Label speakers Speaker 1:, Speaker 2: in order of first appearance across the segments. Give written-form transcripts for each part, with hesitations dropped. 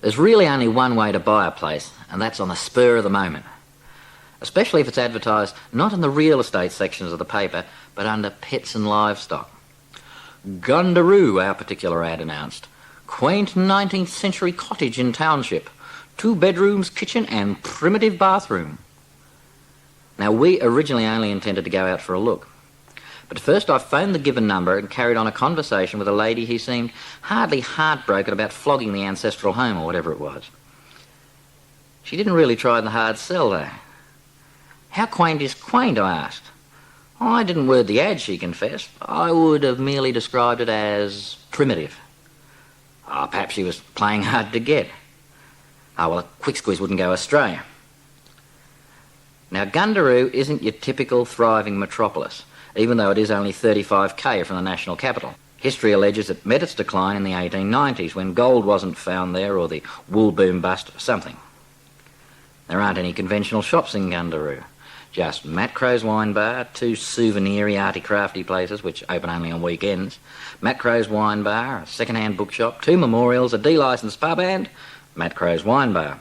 Speaker 1: There's really only one way to buy a place, and that's on the spur of the moment. Especially if it's advertised not in the real estate sections of the paper, but under pets and livestock. Gundaroo, our particular ad announced. Quaint 19th century cottage in township. 2 bedrooms, kitchen and primitive bathroom. Now, we originally only intended to go out for a look. But first I phoned the given number and carried on a conversation with a lady who seemed hardly heartbroken about flogging the ancestral home or whatever it was. She didn't really try the hard sell, though. How quaint is quaint, I asked. I didn't word the ad, she confessed. I would have merely described it as primitive. Perhaps she was playing hard to get. Well, a quick squeeze wouldn't go astray. Now, Gundaroo isn't your typical thriving metropolis, even though it is only 35k from the national capital. History alleges it met its decline in the 1890s when gold wasn't found there or the wool boom bust or something. There aren't any conventional shops in Gundaroo. Just Matt Crow's Wine Bar, 2 souvenir-y, arty-crafty places which open only on weekends, Matt Crow's Wine Bar, a second-hand bookshop, 2 memorials, a D-licensed pub and Matt Crow's Wine Bar.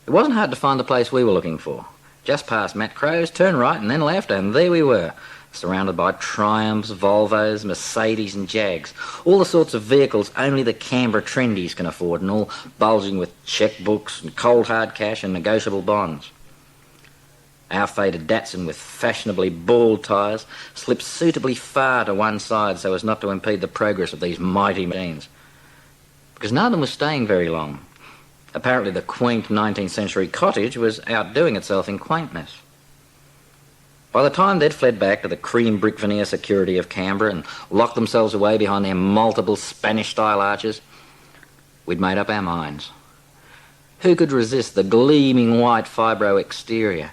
Speaker 1: It wasn't hard to find the place we were looking for. Just past Matt Crow's, turn right and then left, and there we were, surrounded by Triumphs, Volvos, Mercedes and Jags, all the sorts of vehicles only the Canberra trendies can afford, and all bulging with checkbooks and cold hard cash and negotiable bonds. Our faded Datsun with fashionably bald tyres slipped suitably far to one side so as not to impede the progress of these mighty machines. Because none of them was staying very long. Apparently the quaint 19th century cottage was outdoing itself in quaintness. By the time they'd fled back to the cream brick veneer security of Canberra and locked themselves away behind their multiple Spanish-style arches, we'd made up our minds. Who could resist the gleaming white fibro exterior,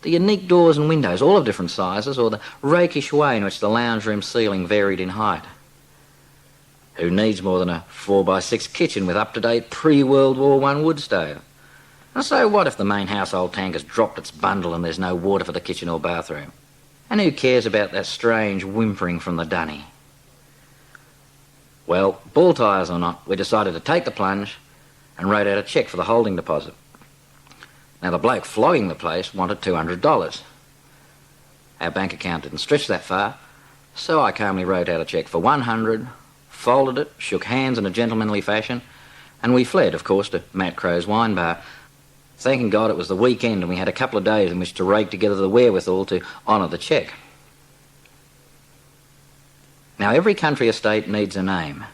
Speaker 1: the unique doors and windows, all of different sizes, or the rakish way in which the lounge room ceiling varied in height? Who needs more than a 4x6 kitchen with up-to-date pre-World War I wood stove? And so what if the main household tank has dropped its bundle and there's no water for the kitchen or bathroom? And who cares about that strange whimpering from the dunny? Well, ball tyres or not, we decided to take the plunge and wrote out a cheque for the holding deposit. Now, the bloke flogging the place wanted $200. Our bank account didn't stretch that far, so I calmly wrote out a cheque for $100, folded it, shook hands in a gentlemanly fashion, and we fled, of course, to Matt Crow's Wine Bar, thanking God it was the weekend and we had a couple of days in which to rake together the wherewithal to honour the cheque. Now, every country estate needs a name.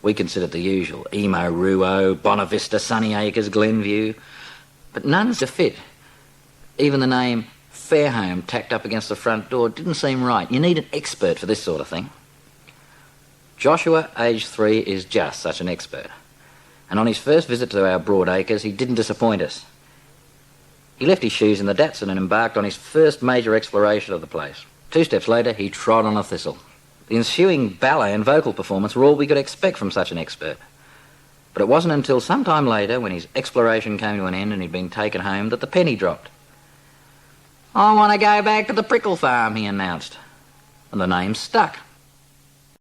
Speaker 1: We considered the usual, Emo Ruo, Bonavista, Sunny Acres, Glenview, but none's a fit. Even the name Fairhome tacked up against the front door didn't seem right. You need an expert for this sort of thing. Joshua, aged 3, is just such an expert. And on his first visit to our broad acres, he didn't disappoint us. He left his shoes in the Datsun and embarked on his first major exploration of the place. 2 steps later, he trod on a thistle. The ensuing ballet and vocal performance were all we could expect from such an expert. But it wasn't until some time later, when his exploration came to an end and he'd been taken home, that the penny dropped. "I want to go back to the Prickle Farm," he announced. And the name stuck.